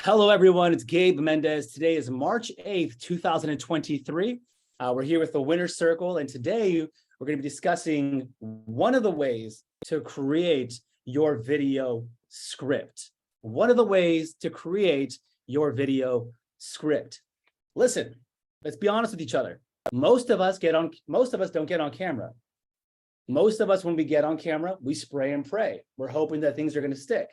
Hello, everyone. It's Gabe Mendez. Today is March 8th, 2023. We're here with the Winner's Circle, and today we're going to be discussing one of the ways to create your video script. One of the ways to create your video script. Listen, let's be honest with each other. Most of us don't get on camera. Most of us, when we get on camera, we spray and pray. We're hoping that things are going to stick.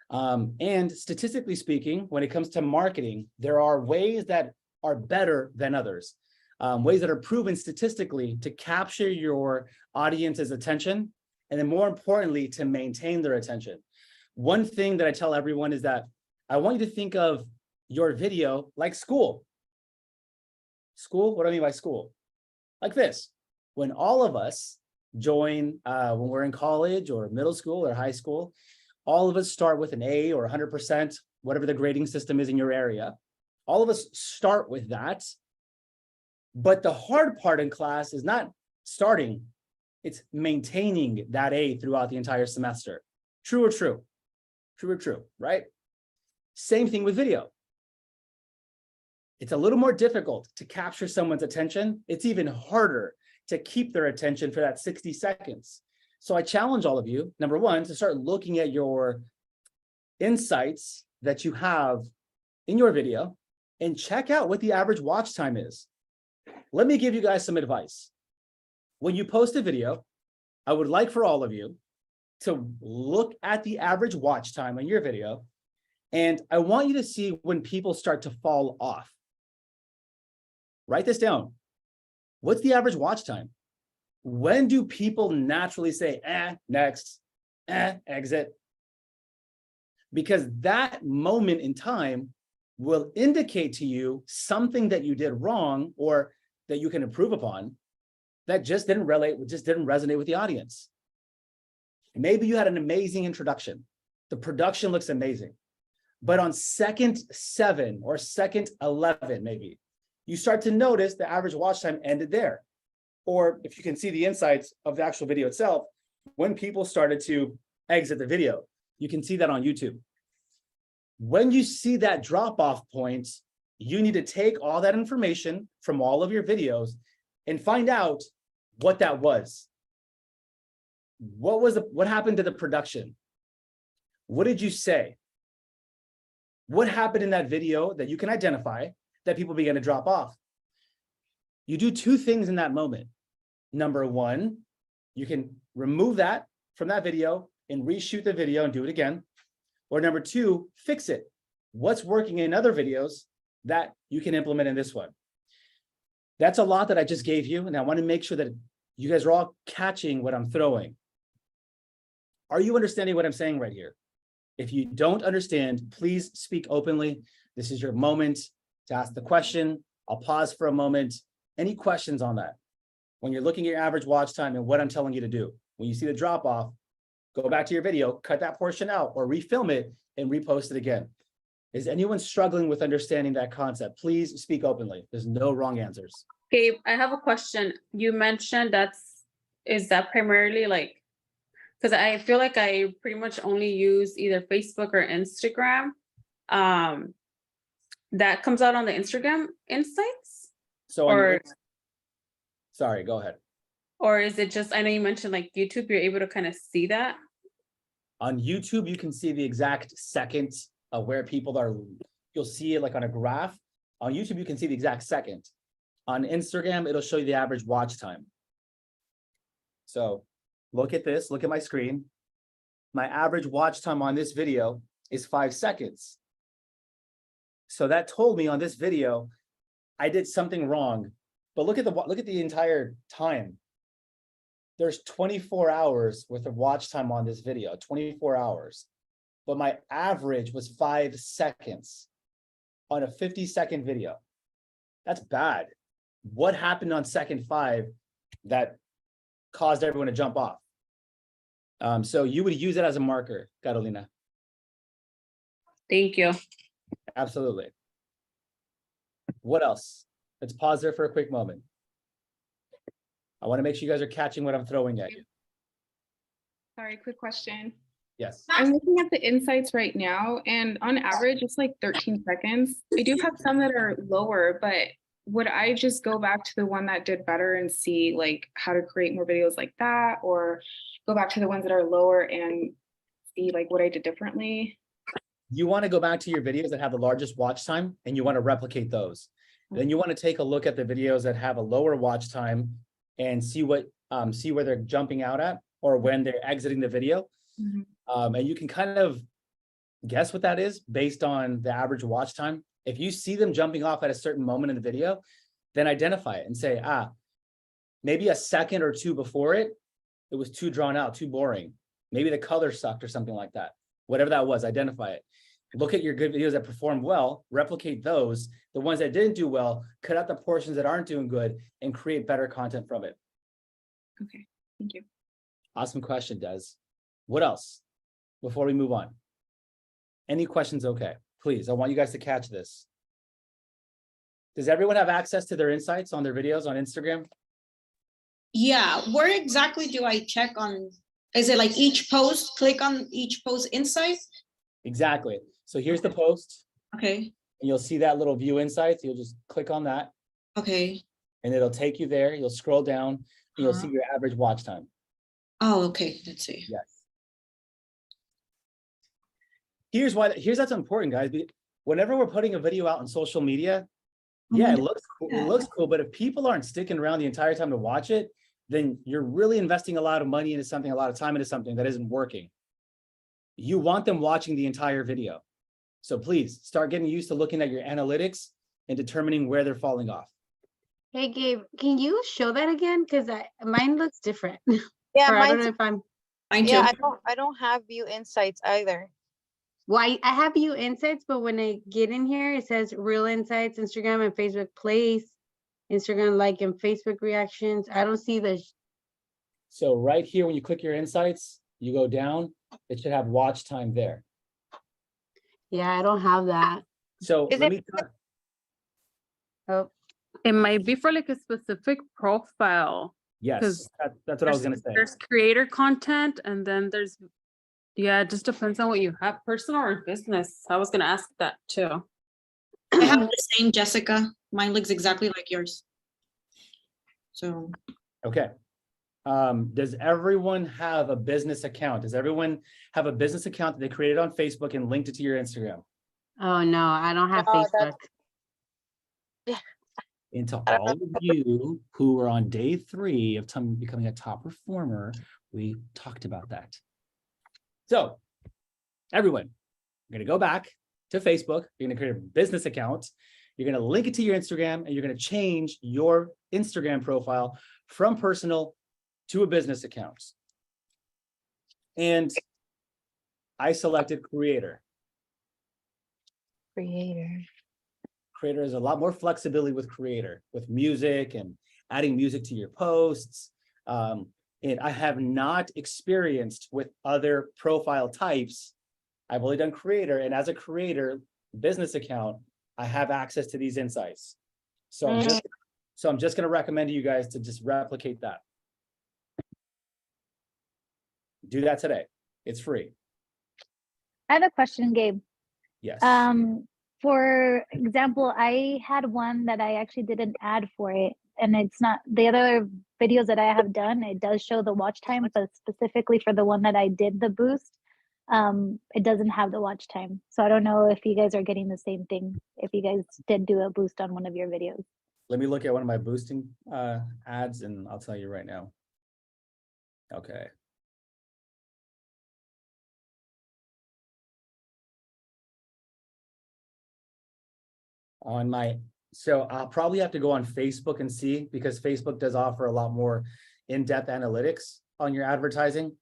And statistically speaking, when it comes to marketing, there are ways that are better than others, ways that are proven statistically to capture your audience's attention, and then more importantly, to maintain their attention. One thing that I tell everyone is that I want you to think of your video like school. School, what do I mean by school? Like this. When all of us join, when we're in college or middle school or high school, all of us start with an A or 100%, whatever the grading system is in your area. All of us start with that. But the hard part in class is not starting, it's maintaining that A throughout the entire semester. True or true? True or true, right? Same thing with video. It's a little more difficult to capture someone's attention. It's even harder to keep their attention for that 60 seconds. So I challenge all of you, number one, to start looking at your insights that you have in your video and check out what the average watch time is. Let me give you guys some advice. When you post a video, I would like for all of you to look at the average watch time on your video, and I want you to see when people start to fall off. Write this down. What's the average watch time? When do people naturally say, next, exit? Because that moment in time will indicate to you something that you did wrong or that you can improve upon that just didn't resonate with the audience. Maybe you had an amazing introduction. The production looks amazing. But on second 7 or second 11, maybe, you start to notice the average watch time ended there. Or if you can see the insights of the actual video itself, when people started to exit the video, you can see that on YouTube. When you see that drop-off point, you need to take all that information from all of your videos and find out what that was. What happened to the production? What did you say? What happened in that video that you can identify that people began to drop off? You do two things in that moment. Number one, you can remove that from that video and reshoot the video and do it again. Or number two, fix it. What's working in other videos that you can implement in this one? That's a lot that I just gave you, and I want to make sure that you guys are all catching what I'm throwing. Are you understanding what I'm saying right here? If you don't understand, please speak openly. This is your moment to ask the question. I'll pause for a moment. Any questions on that? When you're looking at your average watch time and what I'm telling you to do, when you see the drop off, go back to your video, cut that portion out or refilm it and repost it again. Is anyone struggling with understanding that concept? Please speak openly. There's no wrong answers. Gabe, I have a question. You mentioned is that primarily like, because I feel like I pretty much only use either Facebook or Instagram. That comes out on the Instagram insights? So sorry, go ahead. Or is it just, I know you mentioned like YouTube, you're able to kind of see that? On YouTube, you can see the exact second of where people are. You'll see it like on a graph. On YouTube, you can see the exact second. On Instagram, it'll show you the average watch time. So look at this, look at my screen. My average watch time on this video is 5 seconds. So that told me on this video, I did something wrong. But look at the entire time. There's 24 hours worth of watch time on this video, 24 hours. But my average was 5 seconds on a 50-second video. That's bad. What happened on second 5 that caused everyone to jump off? So you would use it as a marker, Carolina. Thank you. Absolutely. What else? Let's pause there for a quick moment. I want to make sure you guys are catching what I'm throwing at you. Sorry, quick question. Yes. I'm looking at the insights right now, and on average, it's like 13 seconds. I do have some that are lower, but would I just go back to the one that did better and see like how to create more videos like that, or go back to the ones that are lower and see like what I did differently? You want to go back to your videos that have the largest watch time and you want to replicate those. Then you want to take a look at the videos that have a lower watch time and see where they're jumping out at or when they're exiting the video. And you can kind of guess what that is based on the average watch time. If you see them jumping off at a certain moment in the video, then identify it and say, maybe a second or two before it was too drawn out, too boring. Maybe the color sucked or something like that. Whatever that was, identify it. Look at your good videos that performed well, replicate those. The ones that didn't do well, cut out the portions that aren't doing good and create better content from it. Okay, thank you. Awesome question, Des. What else before we move on? Any questions? Okay, please. I want you guys to catch this. Does everyone have access to their insights on their videos on Instagram? Yeah, where exactly do I check on? Is it like each post, click on each post insight? Exactly. So here's the post. Okay, And you'll see that little view insights. You'll just click on that okay. and it'll take you there. You'll scroll down and you'll see your average watch time. Oh, okay, let's see. Yes. Here's that's important, guys. Whenever we're putting a video out on social media, yeah, it looks cool. It looks cool, but if people aren't sticking around the entire time to watch it, then you're really investing a lot of money into something, a lot of time into something that isn't working. You want them watching the entire video. So please start getting used to looking at your analytics and determining where they're falling off. Hey, Gabe, can you show that again? Because mine looks different. Yeah, Or I don't mine. know if I'm. Mine Yeah, too. I don't have view insights either. Well, I have view insights, but when I get in here, it says real insights, Instagram and Facebook plays, Instagram like and Facebook reactions. I don't see the. So right here, when you click your insights, you go down, it should have watch time there. Yeah, I don't have that. So Is let it- me, Oh, It might be for like a specific profile. yes, that's what I was gonna say. There's creator content and then there's, yeah, it just depends on what you have, personal or business. I was gonna ask that too. I have the same, Jessica. Mine looks exactly like yours. So, Okay. Does everyone have a business account? Does everyone have a business account that they created on Facebook and linked it to your Instagram? oh no, I don't have No, Facebook. And to all of you who are on day 3 of becoming a top performer, we talked about that. So everyone, you're going to go back to Facebook. You're going to create a business account. You're going to link it to your Instagram and you're going to change your Instagram profile from personal to a business account. And I selected creator. Creator is a lot more flexibility with creator, with music and adding music to your posts. And I have not experienced with other profile types. I've only done creator, and as a creator business account, I have access to these insights. So I'm just going to recommend to you guys to just replicate that. Do that today. It's free. I have a question, Gabe. Yes. For example, I had one that I actually did an ad for it, and it's not the other videos that I have done. It does show the watch time, but specifically for the one that I did the boost, it doesn't have the watch time. So I don't know if you guys are getting the same thing, if you guys did do a boost on one of your videos. Let me look at one of my boosting ads and I'll tell you right now. Okay. So I'll probably have to go on Facebook and see, because Facebook does offer a lot more in-depth analytics on your advertising.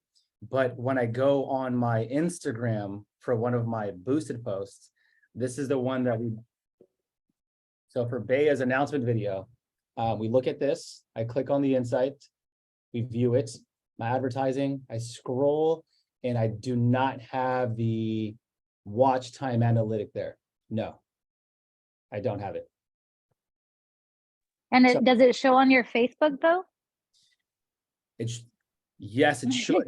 But when I go on my Instagram for one of my boosted posts, this is the one that so for Bea's announcement video, we look at this, I click on the insight, we view it, my advertising, I scroll, and I do not have the watch time analytic there. No, I don't have it. And So- does it show on your Facebook though? Yes, it should.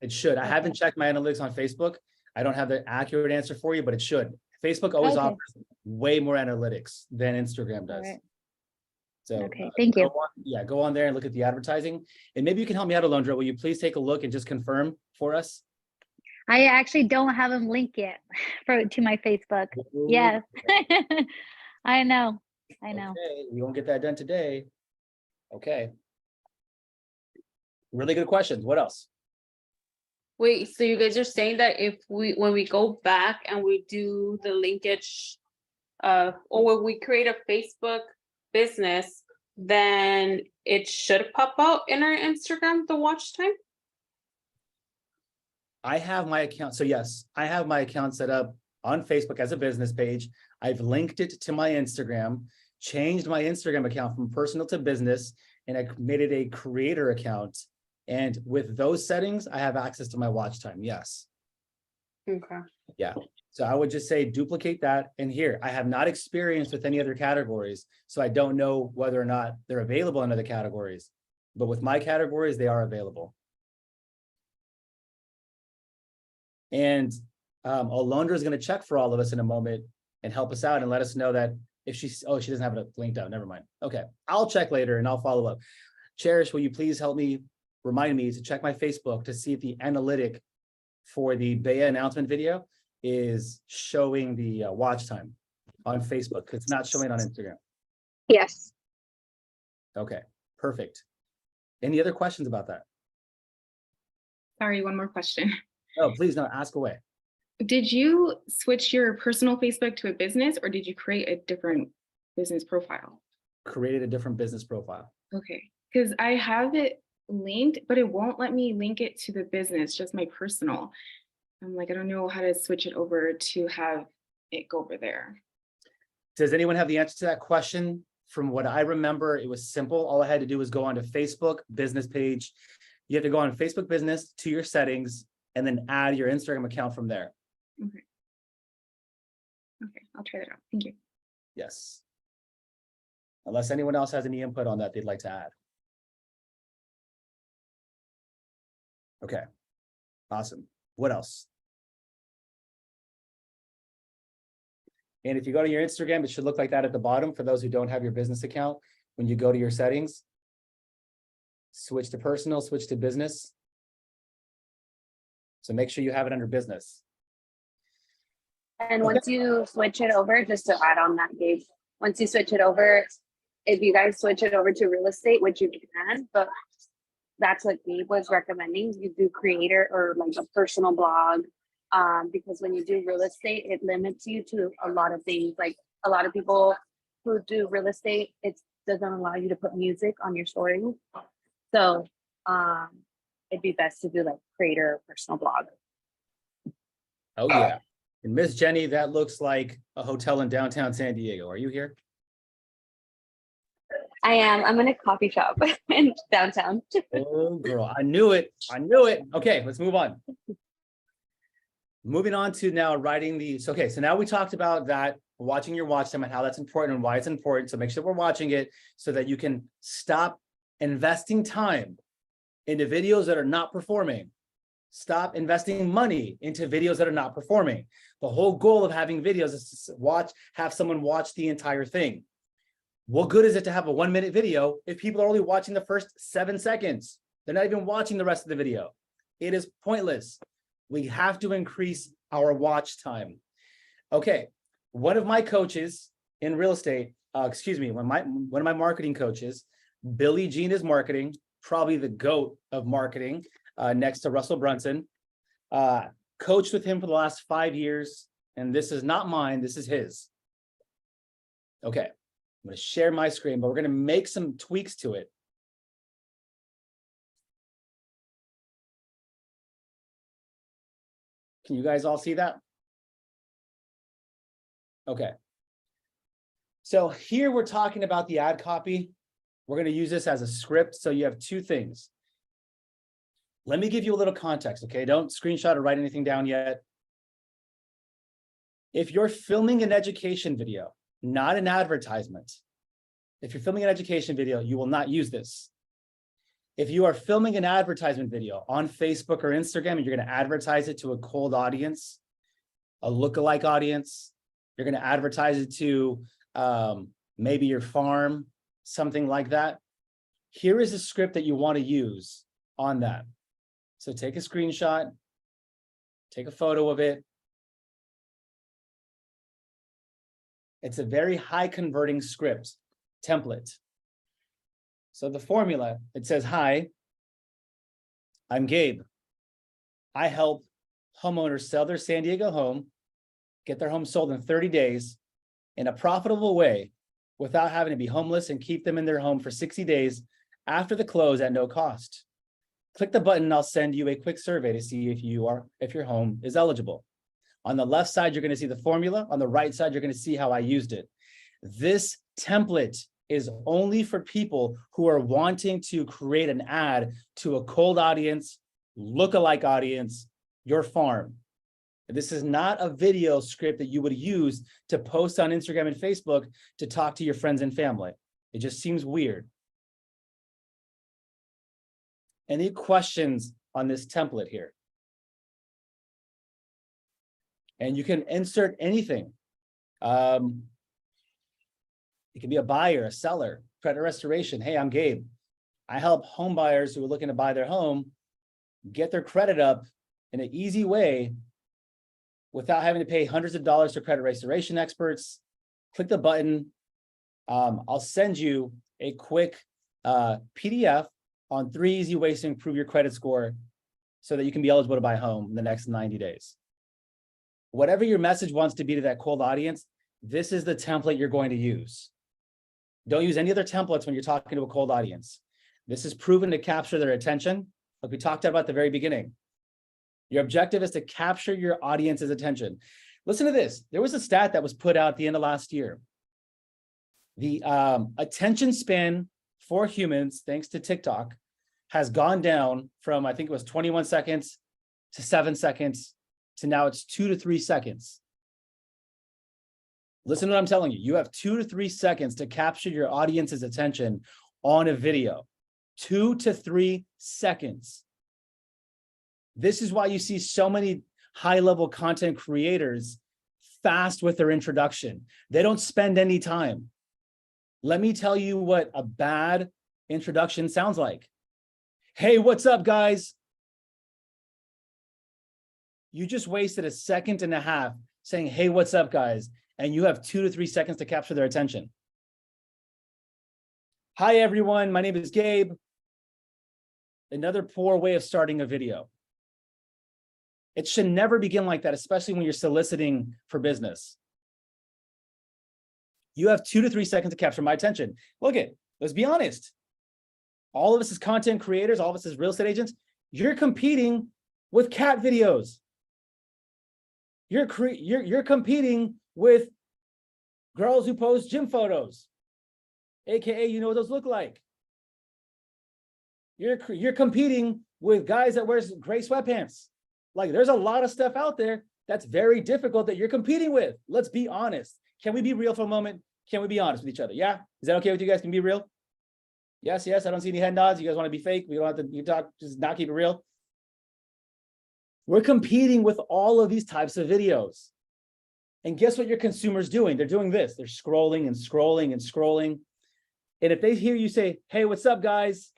It should. I haven't checked my analytics on Facebook. I don't have the accurate answer for you, but it should. Facebook always Okay. offers way more analytics than Instagram does. Alright. So Okay, thank you. go on there and look at the advertising. And maybe you can help me out, Alondra. Will you please take a look and just confirm for us? I actually don't have them linked yet to my Facebook. Yes. I know. Okay, we won't get that done today. Okay. Really good questions. What else? Wait, so you guys are saying that when we go back and we do the linkage, or when we create a Facebook business, then it should pop out in our Instagram, the watch time? I have my account. So yes, I have my account set up on Facebook as a business page. I've linked it to my Instagram, changed my Instagram account from personal to business, and I made it a creator account. And with those settings, I have access to my watch time. Yes. Okay. Yeah. So I would just say duplicate that. And here, I have not experienced with any other categories, so I don't know whether or not they're available in other categories. But with my categories, they are available. And Alondra is going to check for all of us in a moment and help us out and let us know that if she doesn't have it linked out. Never mind. Okay. I'll check later and I'll follow up. Cherish, will you please help me remind me to check my Facebook to see if the analytic for the Bea announcement video is showing the watch time on Facebook, because it's not showing on Instagram. Yes. Okay, perfect. Any other questions about that? Sorry, one more question. Oh, please, no, ask away. Did you switch your personal Facebook to a business, or did you create a different business profile? Created a different business profile. Okay, because I have it linked, but it won't let me link it to the business, just my personal. I'm like, I don't know how to switch it over to have it go over there. Does anyone have the answer to that question? From what I remember, it was simple. All I had to do was go onto Facebook business page. You have to go on Facebook business to your settings and then add your Instagram account from there. Okay. Okay, I'll try that out. Thank you. Yes. Unless anyone else has any input on that they'd like to add. Okay, awesome. What else? And if you go to your Instagram, it should look like that at the bottom for those who don't have your business account. When you go to your settings, switch to personal, switch to business. So make sure you have it under business. And once you switch it over, just to add on that, Gabe, once you switch it over, if you guys switch it over to real estate, which you can, but that's what Gabe was recommending, you do creator or like a personal blog, because when you do real estate, it limits you to a lot of things. Like a lot of people who do real estate, it doesn't allow you to put music on your story. So it'd be best to do like creator or personal blog. Oh yeah. And Miss Jenny, that looks like a hotel in downtown San Diego. Are you here? I am. I'm in a coffee shop in downtown. Oh girl, I knew it. I knew it. Okay, let's move on. Moving on to now writing these. Okay, so now we talked about that, watching your watch time and how that's important and why it's important. So make sure we're watching it so that you can stop investing time into videos that are not performing. Stop investing money into videos that are not performing. The whole goal of having videos is to have someone watch the entire thing. What good is it to have a 1 minute video if people are only watching the first 7 seconds? They're not even watching the rest of the video. It is pointless. We have to increase our watch time. Okay, one of my coaches in real estate, one of my marketing coaches, Billie Jean is marketing, probably the GOAT of marketing, next to Russell Brunson, coached with him for the last 5 years. And this is not mine, this is his. Okay, I'm going to share my screen, but we're going to make some tweaks to it. Can you guys all see that? Okay. So here we're talking about the ad copy. We're going to use this as a script. So you have two things. Let me give you a little context, okay? Don't screenshot or write anything down yet. If you're filming an education video, not an advertisement, if you're filming an education video, you will not use this. If you are filming an advertisement video on Facebook or Instagram and you're going to advertise it to a cold audience, a lookalike audience, you're going to advertise it to maybe your farm, something like that. Here is a script that you want to use on that. So take a screenshot, take a photo of it. It's a very high converting script template. So the formula, it says, hi, I'm Gabe. I help homeowners sell their San Diego home, get their home sold in 30 days in a profitable way without having to be homeless and keep them in their home for 60 days after the close at no cost. Click the button, I'll send you a quick survey to see if your home is eligible. On the left side, you're going to see the formula. On the right side, you're going to see how I used it. This template is only for people who are wanting to create an ad to a cold audience, lookalike audience, your farm. This is not a video script that you would use to post on Instagram and Facebook to talk to your friends and family. It just seems weird. Any questions on this template here? And you can insert anything. It can be a buyer, a seller, credit restoration. Hey, I'm Gabe. I help home buyers who are looking to buy their home get their credit up in an easy way without having to pay hundreds of dollars to credit restoration experts. Click the button. I'll send you a quick PDF on 3 easy ways to improve your credit score so that you can be eligible to buy a home in the next 90 days. Whatever your message wants to be to that cold audience, this is the template you're going to use. Don't use any other templates when you're talking to a cold audience. This is proven to capture their attention, like we talked about at the very beginning. Your objective is to capture your audience's attention. Listen to this. There was a stat that was put out at the end of last year. The attention span for humans, thanks to TikTok, has gone down from, I think it was 21 seconds to 7 seconds to now it's 2 to 3 seconds. Listen to what I'm telling you. You have 2 to 3 seconds to capture your audience's attention on a video. 2 to 3 seconds. This is why you see so many high-level content creators fast with their introduction. They don't spend any time. Let me tell you what a bad introduction sounds like. Hey, what's up, guys? You just wasted 1.5 seconds saying, hey, what's up, guys? And you have 2 to 3 seconds to capture their attention. Hi, everyone. My name is Gabe. Another poor way of starting a video. It should never begin like that, especially when you're soliciting for business. You have 2 to 3 seconds to capture my attention. Look it, let's be honest. All of us as content creators, all of us as real estate agents, you're competing with cat videos. You're competing with girls who post gym photos, AKA, you know what those look like. You're competing with guys that wears gray sweatpants. Like, there's a lot of stuff out there that's very difficult that you're competing with. Let's be honest. Can we be real for a moment? Can we be honest with each other? Yeah? Is that okay with you guys? Can we be real? Yes, yes. I don't see any head nods. You guys want to be fake? We don't have to you talk, just not keep it real. We're competing with all of these types of videos. And guess what your consumer's doing? They're doing this. They're scrolling and scrolling and scrolling. And if they hear you say, hey, what's up, guys?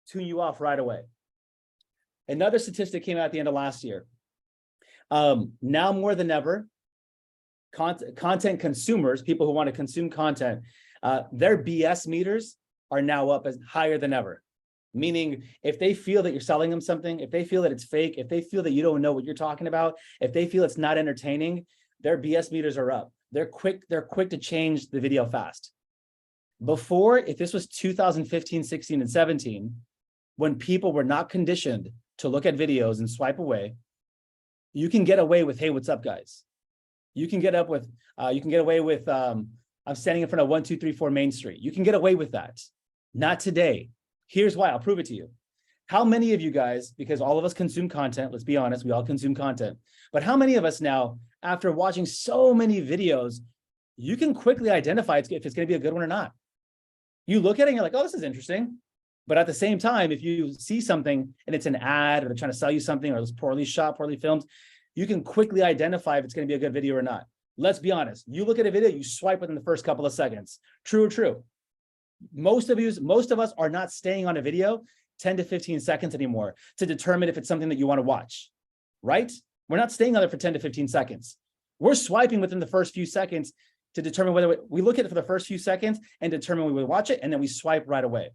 Tune you off right away. Another statistic came out at the end of last year. Now more than ever, content consumers, people who want to consume content, their BS meters are now up as higher than ever. Meaning, if they feel that you're selling them something, if they feel that it's fake, if they feel that you don't know what you're talking about, if they feel it's not entertaining, their BS meters are up. They're quick to change the video fast. Before, if this was 2015, 16, and 17, when people were not conditioned to look at videos and swipe away, you can get away with, hey, what's up, guys? You can get away with, I'm standing in front of 1234 Main Street. You can get away with that. Not today. Here's why. I'll prove it to you. How many of you guys, because all of us consume content, let's be honest, we all consume content, but how many of us now, after watching so many videos, you can quickly identify if it's going to be a good one or not? You look at it and you're like, oh, this is interesting. But at the same time, if you see something and it's an ad, or they're trying to sell you something, or it's poorly shot, poorly filmed, you can quickly identify if it's going to be a good video or not. Let's be honest. You look at a video, you swipe within the first couple of seconds. True or true? Most of us are not staying on a video 10 to 15 seconds anymore to determine if it's something that you want to watch, right? We're not staying on it for 10 to 15 seconds. We're swiping within the first few seconds to determine whether we look at it for the first few seconds and determine we will watch it, and then we swipe right away.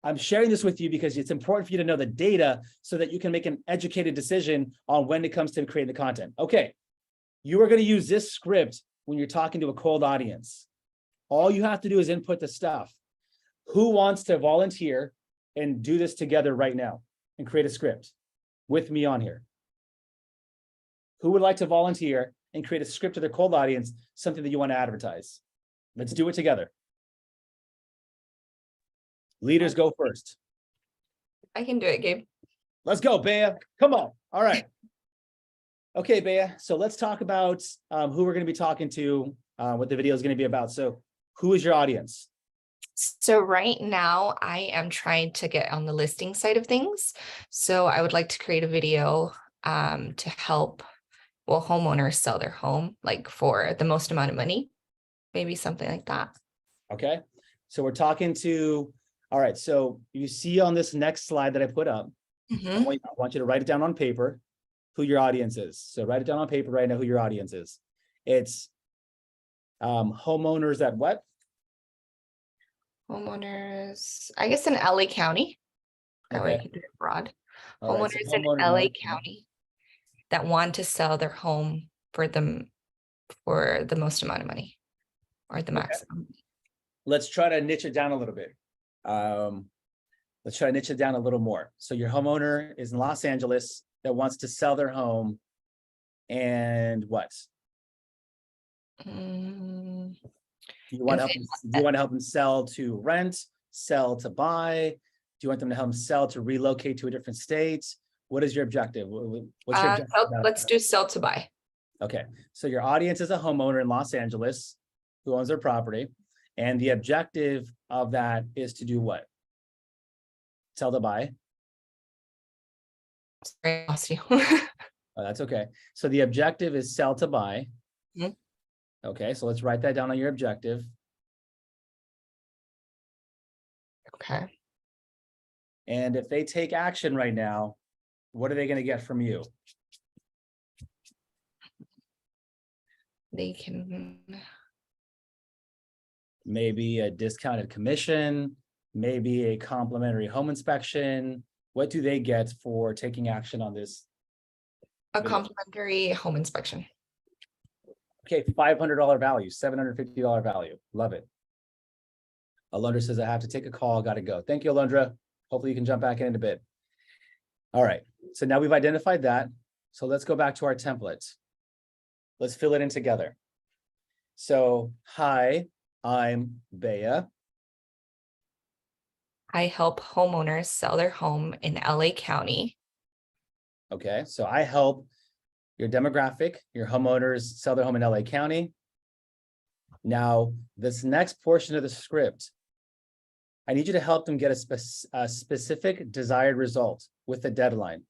I'm sharing this with you because it's important for you to know the data so that you can make an educated decision on when it comes to creating the content. Okay, you are going to use this script when you're talking to a cold audience. All you have to do is input the stuff. Who wants to volunteer and do this together right now and create a script with me on here? Who would like to volunteer and create a script to their cold audience, something that you want to advertise? Let's do it together. Leaders go first. I can do it, Gabe. Let's go, Bea. Come on. All right. Okay, Bea. So let's talk about who we're going to be talking to, what the video is going to be about. So who is your audience? So right now I am trying to get on the listing side of things. So I would like to create a video to help, well, homeowners sell their home, like for the most amount of money, maybe something like that. Okay. So we're talking to, all right. So you see on this next slide that I put up, I want you to write it down on paper, who your audience is. So write it down on paper right now, who your audience is. It's homeowners at what? Homeowners, I guess in LA County. That way I can do it broad. All right, so Homeowners in homeowner LA County that want to sell their home for the most amount of money or the maximum. Let's try to niche it down a little bit. Let's try to niche it down a little more. So your homeowner is in Los Angeles that wants to sell their home, and what? Do you want to help them sell to rent, sell to buy? Do you want them to help them sell to relocate to a different state? What is your objective? What's your objective? Let's do sell to buy. Okay, so your audience is a homeowner in Los Angeles who owns their property, and the objective of that is to do what? Sell to buy. Sorry, I lost you. Oh, that's okay. So the objective is sell to buy. Mhm. Okay, so let's write that down on your objective. Okay. And if they take action right now, what are they going to get from you? They can, Maybe a discounted commission, maybe a complimentary home inspection. What do they get for taking action on this? a complimentary home inspection. Okay, $500 value, $750 value. Love it. Alondra says, I have to take a call, got to go. Thank you, Alondra. Hopefully you can jump back in a bit. All right, so now we've identified that. So let's go back to our template. Let's fill it in together. So, hi, I'm Bea. I help homeowners sell their home in LA County. Okay, so I help your demographic, your homeowners sell their home in LA County. Now, this next portion of the script, I need you to help them get a specific desired result with a deadline.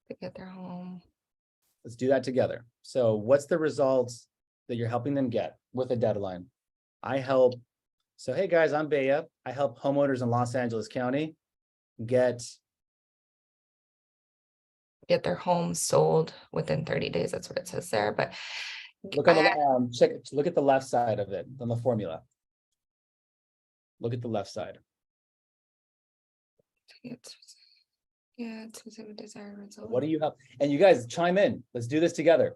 To get their home. Let's do that together. So what's the results that you're helping them get with a deadline? I help. So, hey guys, I'm Bea. I help homeowners in Los Angeles County get Their home sold within 30 days. That's what it says there. But look on the look at the left side of it on the formula. Look at the left side. It's specific desired result. What do you help? And you guys chime in. Let's do this together.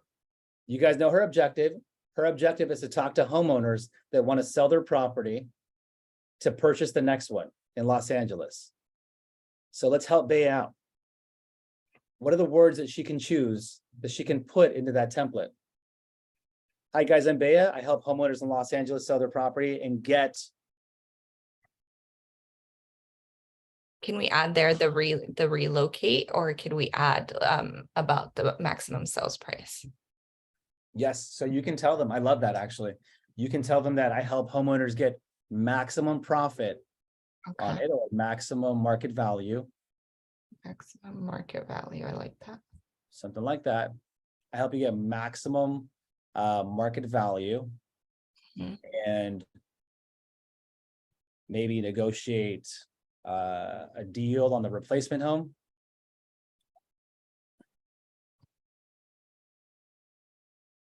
You guys know her objective. Her objective is to talk to homeowners that want to sell their property to purchase the next one in Los Angeles. So let's help Bea out. What are the words that she can choose that she can put into that template? Hi guys, I'm Bea. I help homeowners in Los Angeles sell their property and get. Can we add there the relocate, or can we add about the maximum sales price? Yes, so you can tell them, I love that actually. You can tell them that I help homeowners get maximum profit on Okay. it, or maximum market value, Maximum market value. I like that. something like that. I help you get maximum market value Mhm. and maybe negotiate a deal on the replacement home.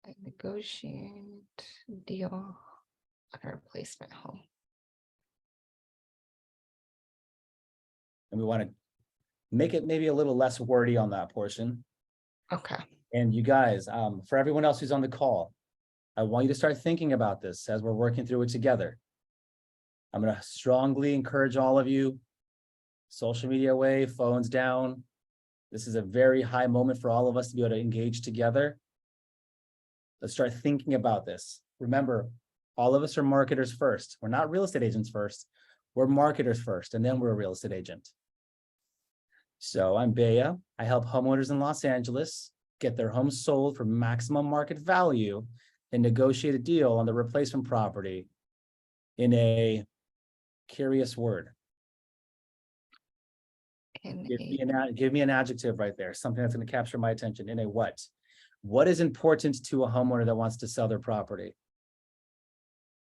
I negotiate deal on a replacement home. And we want to make it maybe a little less wordy on that portion. Okay. And you guys, for everyone else who's on the call, I want you to start thinking about this as we're working through it together. I'm going to strongly encourage all of you, social media away, phones down. This is a very high moment for all of us to be able to engage together. Let's start thinking about this. Remember, all of us are marketers first. We're not real estate agents first. We're marketers first, and then we're a real estate agent. So I'm Bea. I help homeowners in Los Angeles get their homes sold for maximum market value and negotiate a deal on the replacement property in a curious word. In Give me an adjective right there, something that's going to capture my attention. In a what? What is important to a homeowner that wants to sell their property?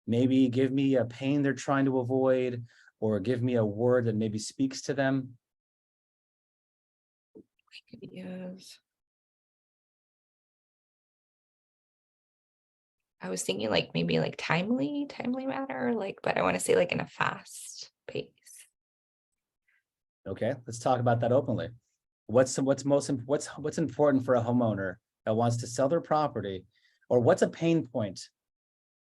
Maybe give me a pain they're trying to avoid, or give me a word that maybe speaks to them. we could use. I was thinking like maybe like timely manner, like, but I want to say like in a fast pace. Okay, let's talk about that openly. What's important for a homeowner that wants to sell their property, or what's a pain point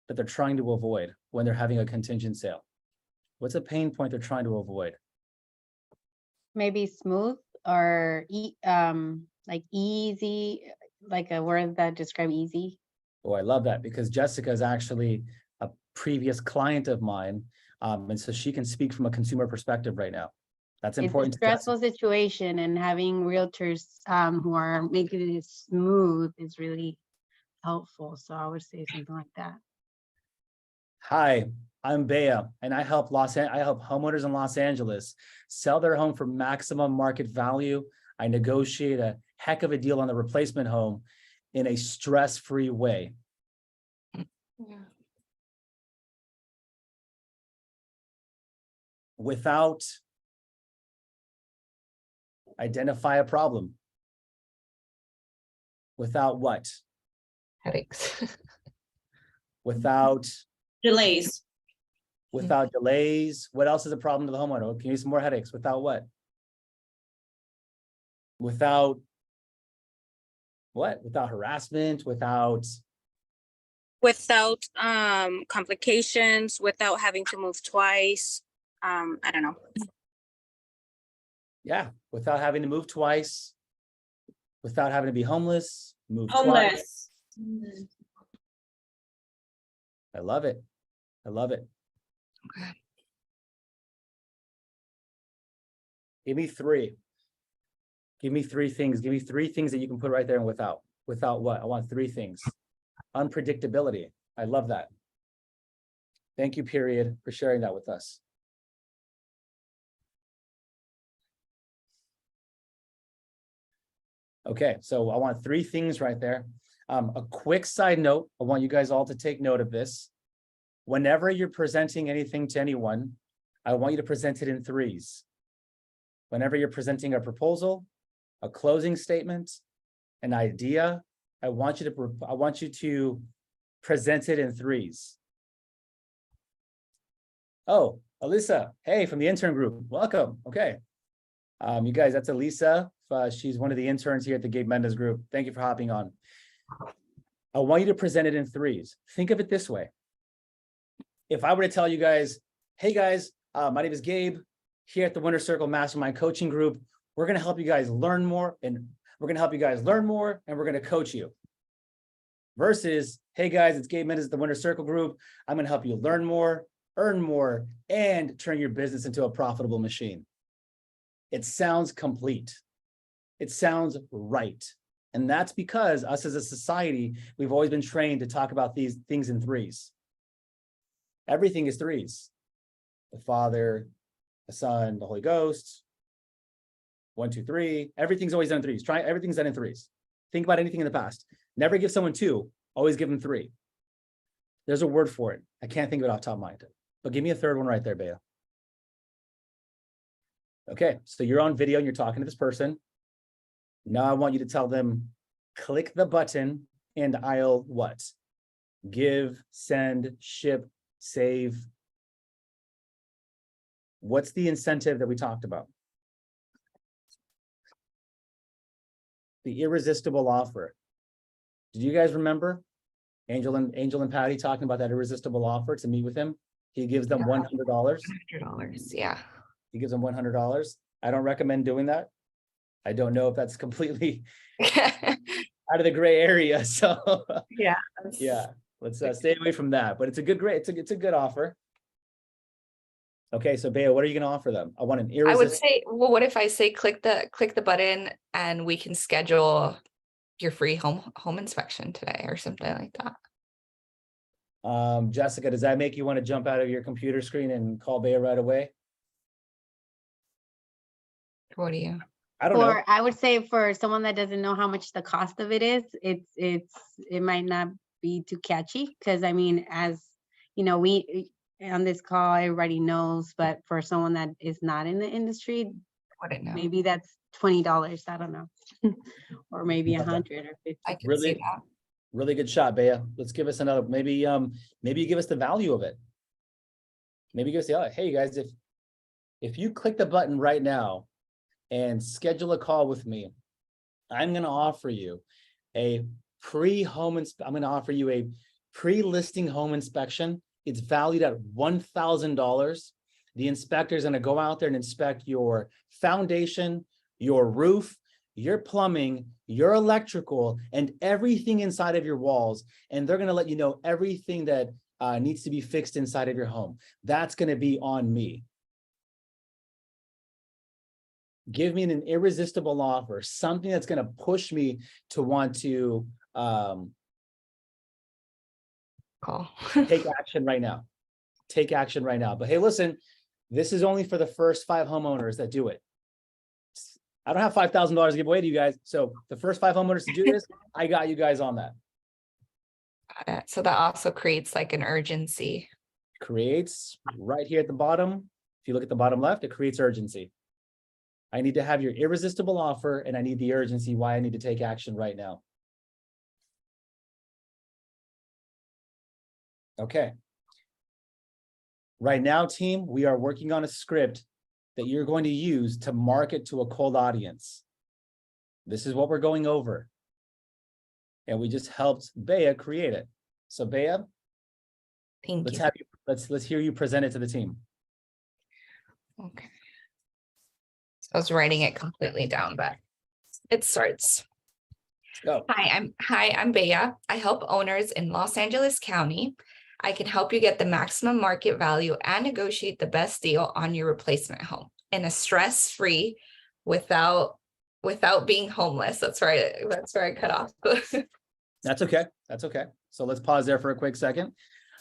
that they're trying to avoid when they're having a contingent sale? What's a pain point they're trying to avoid? Maybe smooth or like easy, like a word that describe easy. Oh, I love that, because Jessica is actually a previous client of mine. And so she can speak from a consumer perspective right now. That's important. It's a stressful situation, and having realtors who are making it smooth is really helpful. So I would say something like that. Hi, I'm Bea, and I help homeowners in Los Angeles sell their home for maximum market value. I negotiate a heck of a deal on the replacement home in a stress-free way. Yeah. Without identify a problem. Without what? Headaches. Without Delays. delays. What else is a problem to the homeowner? Can you use some more headaches? Without what? Without what? Without harassment, without complications, without having to move twice. I don't know. yeah, without having to move twice, without having to be homeless, move twice. Homeless. I love it. I love it. Okay. Give me three. Give me three things. Give me three things that you can put right there and without. Without what? I want three things. Unpredictability. I love that. Thank you, period, for sharing that with us. Okay, so I want three things right there. A quick side note, I want you guys all to take note of this. Whenever you're presenting anything to anyone, I want you to present it in threes. Whenever you're presenting a proposal, a closing statement, an idea, I want you to present it in threes. Oh, Alyssa, hey, from the intern group, welcome. Okay. You guys, that's Elisa. She's one of the interns here at the Gabe Mendez group. Thank you for hopping on. I want you to present it in threes. Think of it this way. If I were to tell you guys, hey guys, my name is Gabe here at the Winner Circle Mastermind Coaching Group. We're going to help you guys learn more, and we're going to coach you. Versus, hey guys, it's Gabe Mendez at the Winner Circle Group. I'm going to help you learn more, earn more, and turn your business into a profitable machine. It sounds complete. It sounds right. And that's because us as a society, we've always been trained to talk about these things in threes. Everything is threes. The father, the Son, the Holy Ghost. 1, 2, 3. Everything's always done in threes. Everything's done in threes. Think about anything in the past. Never give someone 2, always give them 3. There's a word for it. I can't think of it off the top of my head. But give me a third one right there, Bea. Okay, so you're on video and you're talking to this person. Now I want you to tell them, click the button and I'll what? Give, send, ship, save. What's the incentive that we talked about? The irresistible offer. Did you guys remember Angel and Patty talking about that irresistible offer to meet with him? He gives them $100. $100, yeah. He gives them $100. I don't recommend doing that. I don't know if that's completely out of the gray area. So Yeah. yeah, let's stay away from that. But it's a good it's a good offer. Okay, so Bea, what are you going to offer them? I want an I would irresistible. say, well, what if I say click the button and we can schedule your free home inspection today or something like that? Jessica, does that make you want to jump out of your computer screen and call Bea right away? What do you? I don't know. Or I would say for someone that doesn't know how much the cost of it is, it might not be too catchy. Because I mean, as you know, we on this call, everybody knows, but for someone that is not in the industry, Wouldn't know. maybe that's $20. I don't know. Or maybe 100 or 50. I can Really? see that. Really good shot, Bea. Let's give us another, maybe you give us the value of it. Maybe give us the, hey, you guys, if you click the button right now and schedule a call with me, I'm going to offer you a I'm going to offer you a pre-listing home inspection. It's valued at $1,000. The inspector is going to go out there and inspect your foundation, your roof, your plumbing, your electrical, and everything inside of your walls. And they're going to let you know everything that needs to be fixed inside of your home. That's going to be on me. Give me an irresistible offer, something that's going to push me to want to Call. take action right now. Take action right now. But hey, listen, this is only for the first 5 homeowners that do it. I don't have $5,000 to give away to you guys. So the first 5 homeowners to do this, I got you guys on that. Got it. So that also creates like an urgency. Creates right here at the bottom. If you look at the bottom left, it creates urgency. I need to have your irresistible offer and I need the urgency why I need to take action right now. Okay. Right now, team, we are working on a script that you're going to use to market to a cold audience. This is what we're going over. And we just helped Bea create it. So Bea, Thank you. Let's hear you present it to the team. Okay. So I was writing it completely down, but it starts. Go. Hi, I'm Bea. I help owners in Los Angeles County. I can help you get the maximum market value and negotiate the best deal on your replacement home in a stress-free without being homeless. That's where I cut off. That's okay. That's okay. So let's pause there for a quick second.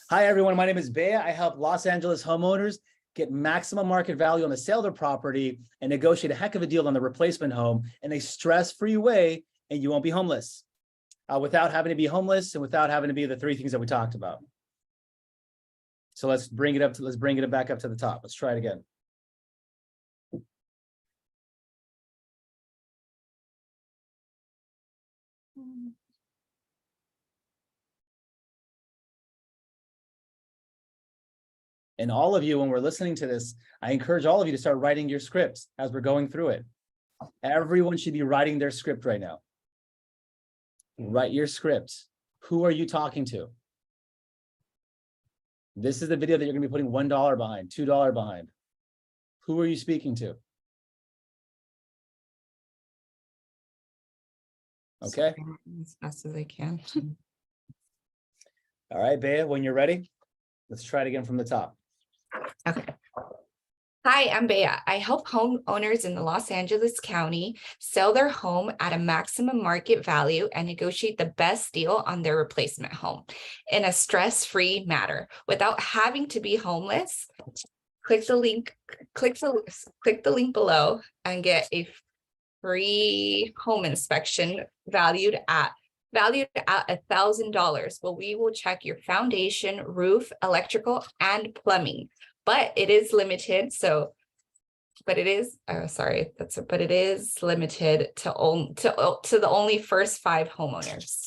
Hi, everyone. My name is Bea. I help Los Angeles homeowners get maximum market value on the sale of their property and negotiate a heck of a deal on the replacement home in a stress-free way, and you won't be homeless without having to be homeless and without having to be the 3 things that we talked about. So let's bring it back up to the top. Let's try it again. And all of you, when we're listening to this, I encourage all of you to start writing your scripts as we're going through it. Everyone should be writing their script right now. Write your script. Who are you talking to? This is the video that you're going to be putting $1 behind, $2 behind. Who are you speaking to? Okay. As fast as I can. All right, Bea, when you're ready, let's try it again from the top. Okay. Hi, I'm Bea. I help homeowners in the Los Angeles County sell their home at a maximum market value and negotiate the best deal on their replacement home in a stress-free manner without having to be homeless. click the link below and get a free home inspection valued at $1,000. Well, we will check your foundation, roof, electrical, and plumbing, but it is limited. So, but it is, but it is limited to the only first 5 homeowners.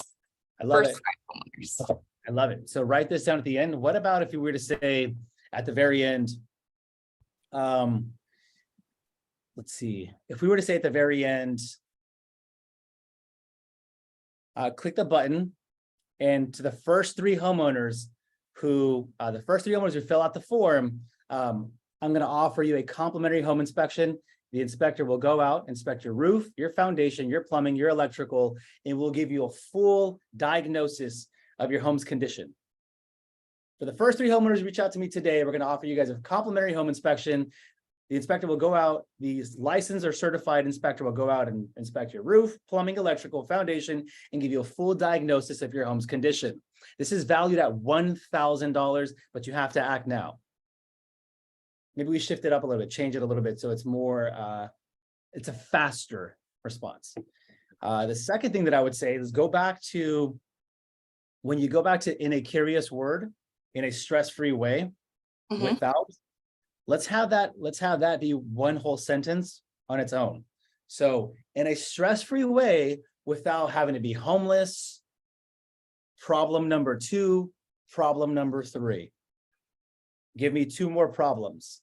I love First it. 5 homeowners. I love it. So write this down at the end. What about if you were to say at the very end, let's see, if we were to say at the very end, click the button, and to the first 3 homeowners who fill out the form, I'm going to offer you a complimentary home inspection. The inspector will go out, inspect your roof, your foundation, your plumbing, your electrical, and will give you a full diagnosis of your home's condition. For the first 3 homeowners who reach out to me today, we're going to offer you guys a complimentary home inspection. The inspector will go out, the licensed or certified inspector will go out and inspect your roof, plumbing, electrical, foundation, and give you a full diagnosis of your home's condition. This is valued at $1,000, but you have to act now. Maybe we shift it up a little bit, change it a little bit so it's more, it's a faster response. The second thing that I would say is go back to, when you go back to in a curious word, in a stress-free way, without, let's have that be one whole sentence on its own. So in a stress-free way, without having to be homeless, problem number 2, problem number 3. Give me 2 more problems.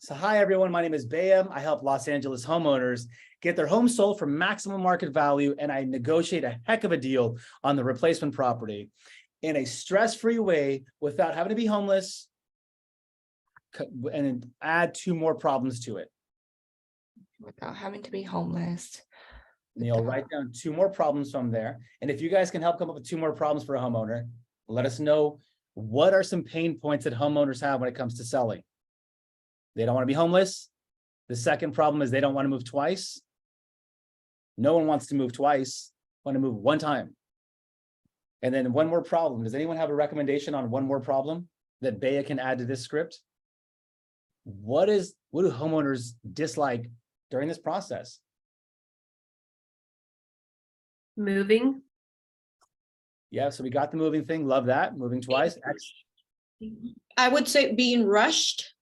So hi everyone, my name is Bayam. I help Los Angeles homeowners get their home sold for maximum market value, and I negotiate a heck of a deal on the replacement property in a stress-free way without having to be homeless, and add 2 more problems to it. Without having to be homeless. And you'll write down 2 more problems from there. And if you guys can help come up with 2 more problems for a homeowner, let us know what are some pain points that homeowners have when it comes to selling. They don't want to be homeless. The second problem is they don't want to move twice. No one wants to move twice, want to move 1 time. And then 1 more problem. Does anyone have a recommendation on 1 more problem that Bea can add to this script? What do homeowners dislike during this process? Moving. Yeah, so we got the moving thing. Love that. Moving twice. I would say being rushed.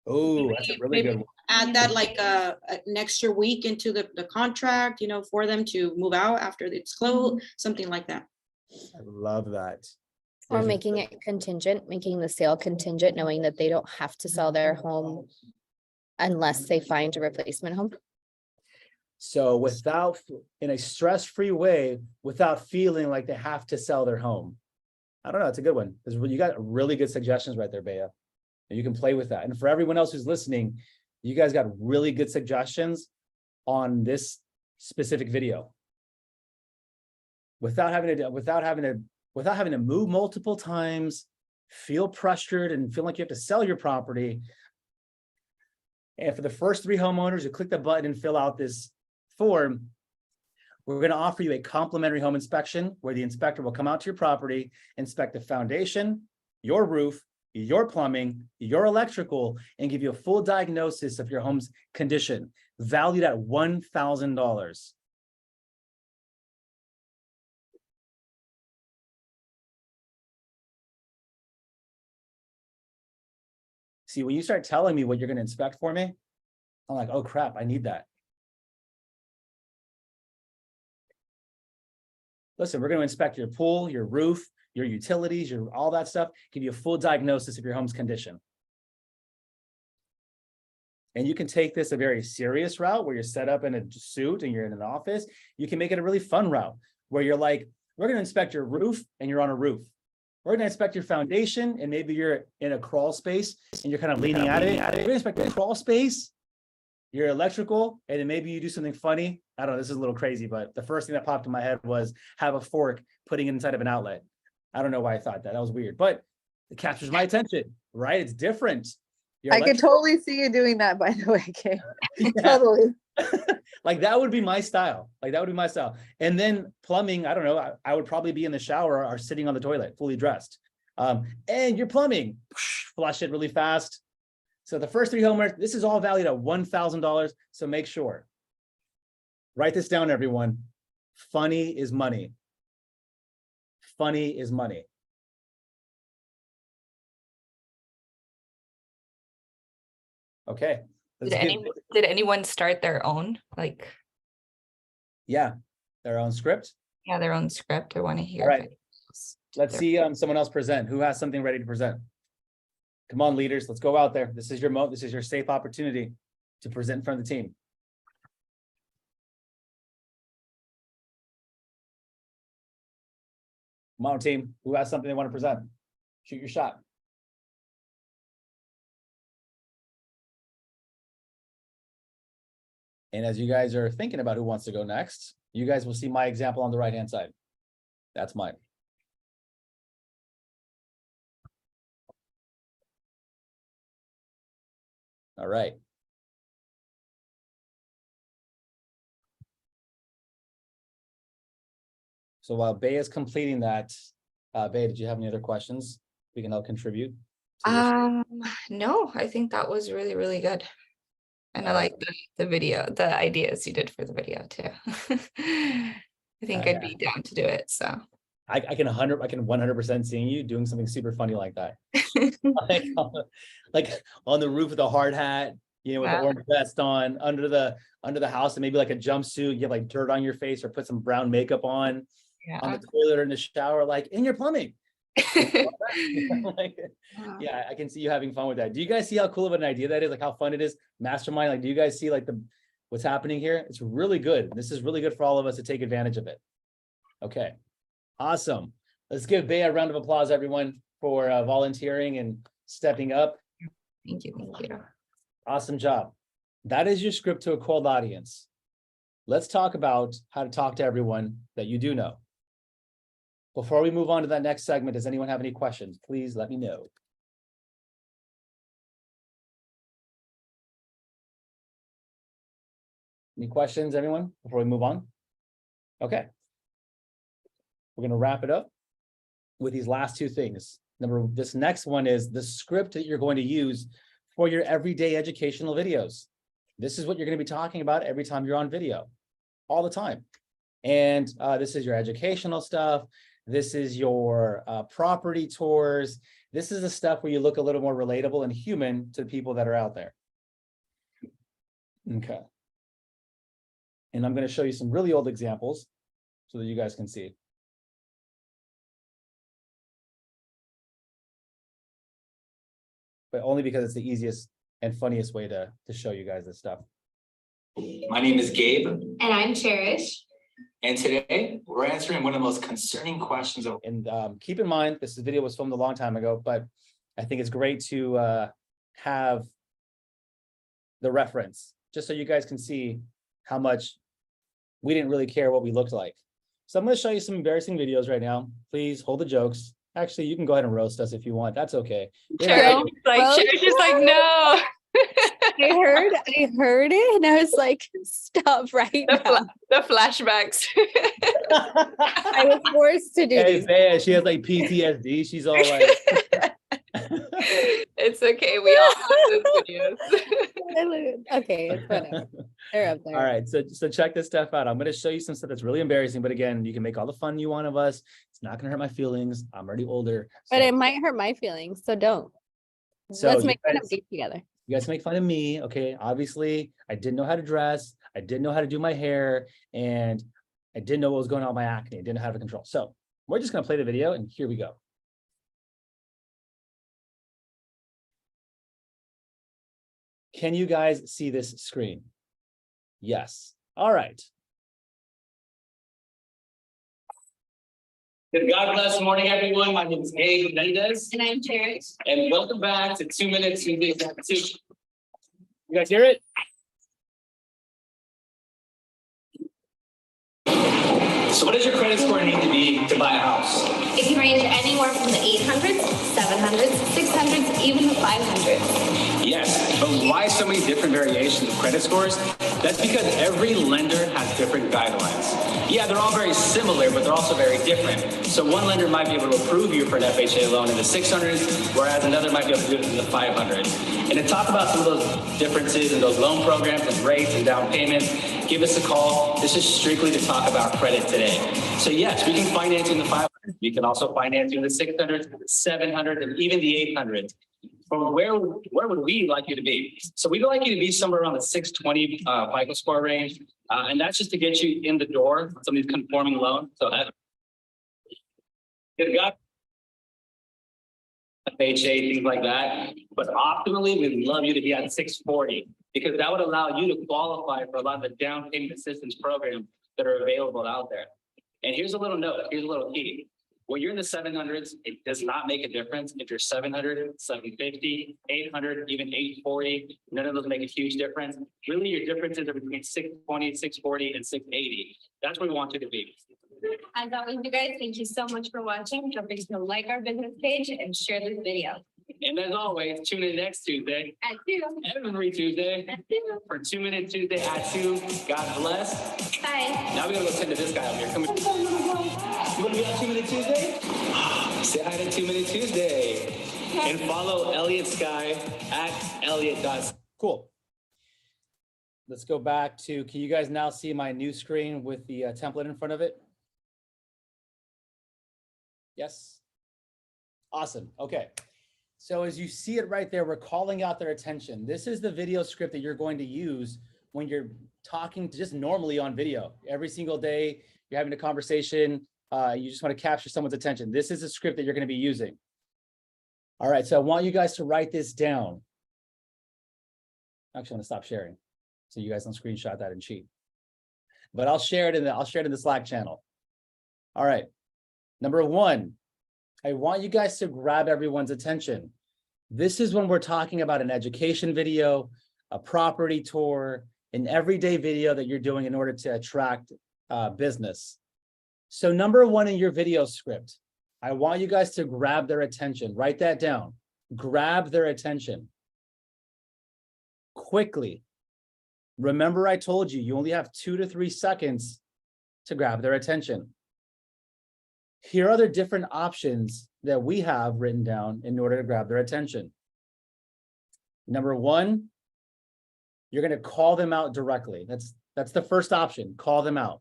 Oh, that's a really good one. Add that like an extra week into the contract, you know, for them to move out after it's closed, something like that. I love that. Or making it contingent, making the sale contingent, knowing that they don't have to sell their home unless they find a replacement home. So in a stress-free way, without feeling like they have to sell their home. I don't know, it's a good one. You got really good suggestions right there, Bea. And you can play with that. And for everyone else who's listening, you guys got really good suggestions on this specific video. Without having to move multiple times, feel pressured and feel like you have to sell your property. And for the first 3 homeowners who click the button and fill out this form, we're going to offer you a complimentary home inspection where the inspector will come out to your property, inspect the foundation, your roof, your plumbing, your electrical, and give you a full diagnosis of your home's condition, valued at $1,000. See, when you start telling me what you're going to inspect for me, I'm like, oh crap, I need that. Listen, we're going to inspect your pool, your roof, your utilities, all that stuff, give you a full diagnosis of your home's condition. And you can take this a very serious route where you're set up in a suit and you're in an office. You can make it a really fun route where you're like, we're going to inspect your roof and you're on a roof. We're going to inspect your foundation and maybe you're in a crawl space and you're kind of leaning at it. We're going to inspect your crawl space, your electrical, and then maybe you do something funny. I don't know, this is a little crazy, but the first thing that popped in my head was have a fork putting it inside of an outlet. I don't know why I thought that. That was weird, but it captures my attention, right? It's different. I could totally see you doing that, by the way, Kay. Totally. Like that would be my style. And then plumbing, I don't know, I would probably be in the shower or sitting on the toilet, fully dressed. And your plumbing, flush it really fast. So the first 3 homework, this is all valued at $1,000. So make sure. Write this down, everyone. Funny is money. Funny is money. Okay. Did anyone start their own, like? Yeah, their own script. Yeah, their own script. I want to hear. All right. Let's see someone else present. Who has something ready to present? Come on, leaders. Let's go out there. This is your safe opportunity to present in front of the team. Come on, team. Who has something they want to present? Shoot your shot. And as you guys are thinking about who wants to go next, you guys will see my example on the right-hand side. That's mine. All right. So while Bea is completing that, Bea, did you have any other questions we can help contribute to this? No, I think that was really, really good. And I like the video, the ideas you did for the video too. I think I'd be down to do it. So I can 100% seeing you doing something super funny like that. like on the roof with a hard hat, you know, with the orange vest on, under the house, and maybe like a jumpsuit, you have like dirt on your face, or put some brown makeup on the toilet or in the shower, like in your plumbing. Like, yeah, I can see you having fun with that. Do you guys see how cool of an idea that is? Like how fun it is? Mastermind. Like, do you guys see like what's happening here? It's really good. This is really good for all of us to take advantage of it. Okay, awesome. Let's give Bea a round of applause, everyone, for volunteering and stepping up. Thank you. Thank you. Awesome job. That is your script to a cold audience. Let's talk about how to talk to everyone that you do know. Before we move on to that next segment, does anyone have any questions? Please let me know. Any questions, everyone, before we move on? Okay. We're going to wrap it up with these last two things. This next one is the script that you're going to use for your everyday educational videos. This is what you're going to be talking about every time you're on video, all the time. And this is your educational stuff. This is your property tours. This is the stuff where you look a little more relatable and human to the people that are out there. Okay. And I'm going to show you some really old examples so that you guys can see. But only because it's the easiest and funniest way to show you guys this stuff. My name is Gabe. And I'm Cherish. And today we're answering one of the most concerning questions. And keep in mind, this video was filmed a long time ago, but I think it's great to have the reference, just so you guys can see how much we didn't really care what we looked like. So I'm going to show you some embarrassing videos right now. Please hold the jokes. Actually, you can go ahead and roast us if you want. That's okay. Cherish is like, no. I heard it and I was like, stop right now. The flashbacks. I was forced to do this. Hey, she has like PTSD. She's all like, it's okay. We all have those videos. Okay, it's whatever. They're up there. All right, so check this stuff out. I'm going to show you some stuff that's really embarrassing, but again, you can make all the fun you want of us. It's not going to hurt my feelings. I'm already older. But it might hurt my feelings, so don't. So let's make fun of Gabe together. You guys make fun of me, okay? Obviously, I didn't know how to dress. I didn't know how to do my hair, and I didn't know what was going on with my acne. I didn't know how to control. So we're just going to play the video, and here we go. Can you guys see this screen? Yes. All right. God bless. Morning, everyone. My name is Gabe MENDEZ. And I'm Cherish. And welcome back to 2 Minutes to the Executive. You guys hear it? So what does your credit score need to be to buy a house? It can range anywhere from the 800s, 700s, 600s, even the 500s. Yes, but why so many different variations of credit scores? That's because every lender has different guidelines. Yeah, they're all very similar, but they're also very different. So one lender might be able to approve you for an FHA loan in the 600s, whereas another might be able to do it in the 500s. And to talk about some of those differences in those loan programs and rates and down payments, give us a call. This is strictly to talk about credit today. So yes, we can finance you in the 500s. We can also finance you in the 600s, 700s, and even the 800s. But where would we like you to be? So we'd like you to be somewhere around the 620 FICO score range. And that's just to get you in the door on some of these conforming loans. So it got FHA, things like that. But optimally, we'd love you to be at 640 because that would allow you to qualify for a lot of the down payment assistance programs that are available out there. And here's a little note, here's a little key. When you're in the 700s, it does not make a difference if you're 700, 750, 800, even 840. None of those make a huge difference. Really, your differences are between 620, 640, and 680. That's where we want you to be. As always, you guys, thank you so much for watching. Don't forget to like our business page and share this video. And as always, tune in next Tuesday. At 2. Every Tuesday. At 2. For 2 Minute Tuesday at 2. God bless. Bye. Now we're going to go tend to this guy over here. Come here. You want to be on 2 Minute Tuesday? Say hi to 2 Minute Tuesday. And follow Elliot Sky at Elliot. Cool. Let's go back to, can you guys now see my new screen with the template in front of it? Yes? Awesome. Okay. So as you see it right there, we're calling out their attention. This is the video script that you're going to use when you're talking just normally on video. Every single day, you're having a conversation. You just want to capture someone's attention. This is a script that you're going to be using. All right, so I want you guys to write this down. Actually, I'm going to stop sharing so you guys don't screenshot that and cheat. But I'll share it in the Slack channel. All right. Number 1, I want you guys to grab everyone's attention. This is when we're talking about an education video, a property tour, an everyday video that you're doing in order to attract business. So number 1 in your video script, I want you guys to grab their attention. Write that down. Grab their attention. Quickly. Remember, I told you, you only have 2 to 3 seconds to grab their attention. Here are the different options that we have written down in order to grab their attention. Number 1, you're going to call them out directly. That's the first option, call them out.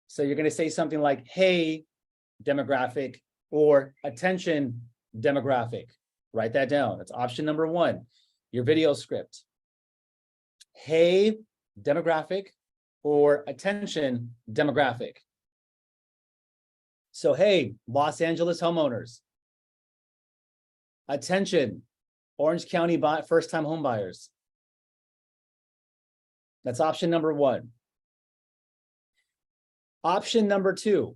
So you're going to say something like, hey, demographic, or attention, demographic. Write that down. That's option number 1, your video script. Hey, demographic, or attention, demographic. So, hey, Los Angeles homeowners. Attention, Orange County first-time home buyers. That's option number 1. Option number 2,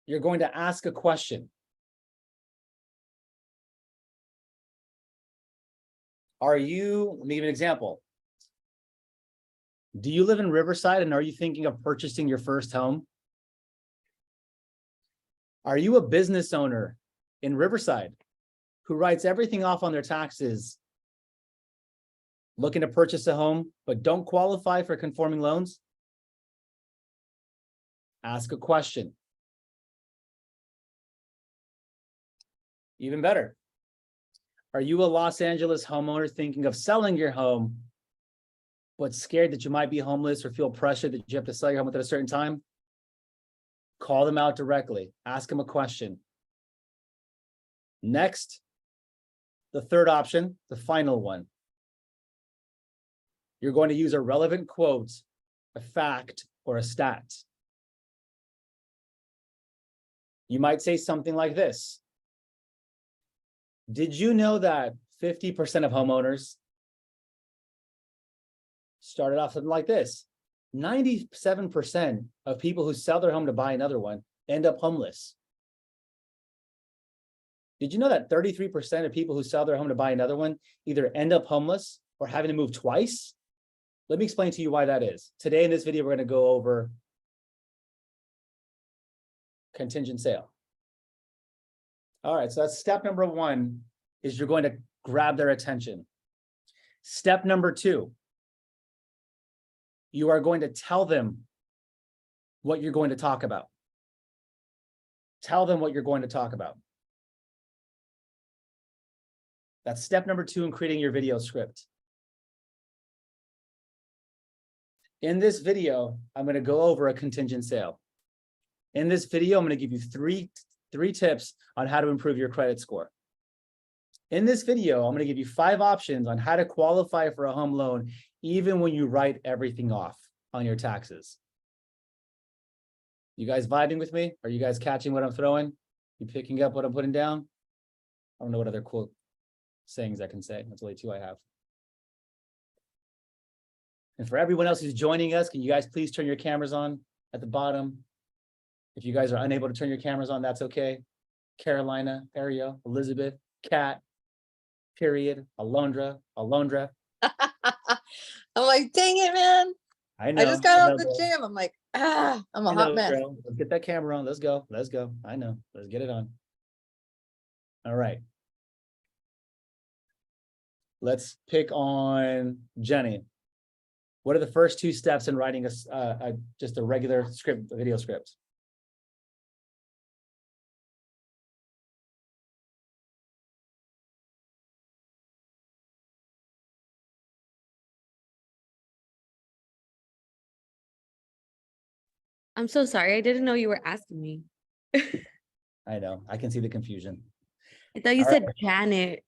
you're going to ask a question. Let me give you an example. Do you live in Riverside and are you thinking of purchasing your first home? Are you a business owner in Riverside who writes everything off on their taxes, looking to purchase a home, but don't qualify for conforming loans? Ask a question. Even better. Are you a Los Angeles homeowner thinking of selling your home, but scared that you might be homeless or feel pressure that you have to sell your home within a certain time? Call them out directly. Ask them a question. Next, the third option, the final one. You're going to use a relevant quote, a fact, or a stat. You might say something like this. Did you know that 50% of homeowners started off something like this? 97% of people who sell their home to buy another one end up homeless. Did you know that 33% of people who sell their home to buy another one either end up homeless or having to move twice? Let me explain to you why that is. Today in this video, we're going to go over contingent sale. All right, so that's step number 1, is you're going to grab their attention. Step number 2, you are going to tell them what you're going to talk about. Tell them what you're going to talk about. That's step number 2 in creating your video script. In this video, I'm going to go over a contingent sale. In this video, I'm going to give you three tips on how to improve your credit score. In this video, I'm going to give you 5 options on how to qualify for a home loan, even when you write everything off on your taxes. You guys vibing with me? Are you guys catching what I'm throwing? You picking up what I'm putting down? I don't know what other cool sayings I can say. That's only 2 I have. And for everyone else who's joining us, can you guys please turn your cameras on at the bottom? If you guys are unable to turn your cameras on, that's okay. Carolina, Ariel, Elizabeth, Kat, period, Alondra. I'm like, dang it, man. I know. I just got I out know, of the girl. gym. I'm like, I'm a I hot know, mess. girl. Let's get that camera on. Let's go. Let's go. I know. Let's get it on. All right. Let's pick on Jenny. What are the first 2 steps in writing just a regular script, video script? I'm so sorry. I didn't know you were asking me. I know. I can see the confusion. I thought you All said Janet.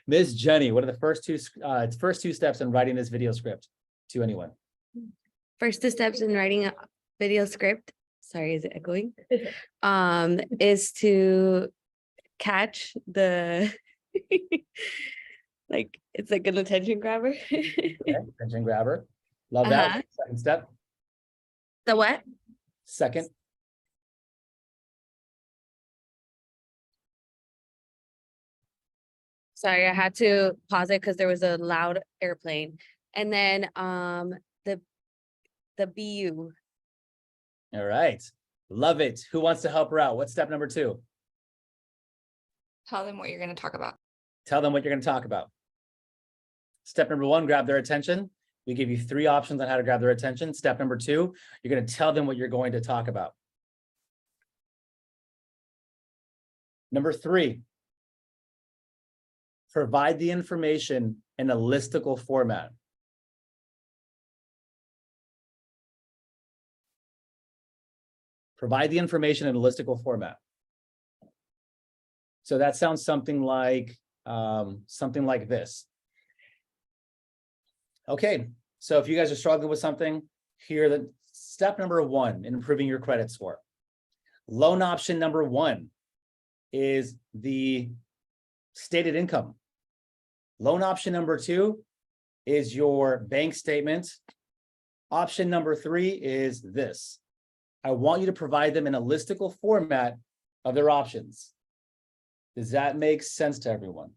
Miss Jenny, what are the first two steps in writing this video script to anyone? First 2 steps in writing a video script. Sorry, is it echoing? Is to catch the like it's like an attention grabber. Okay, attention grabber. Love that. Second step. The what? Second. Sorry, I had to pause it because there was a loud airplane. And then the BU. All right. Love it. Who wants to help her out? What's step number 2? Tell them what you're going to talk about. Tell them what you're going to talk about. Step number 1, grab their attention. We give you 3 options on how to grab their attention. Step number 2, you're going to tell them what you're going to talk about. Number 3, provide the information in a listicle format. Provide the information in a listicle format. So that sounds something like this. Okay, so if you guys are struggling with something, here the step number 1 in improving your credit score. Loan option number 1 is the stated income. Loan option number 2 is your bank statement. Option number 3 is this. I want you to provide them in a listicle format of their options. Does that make sense to everyone?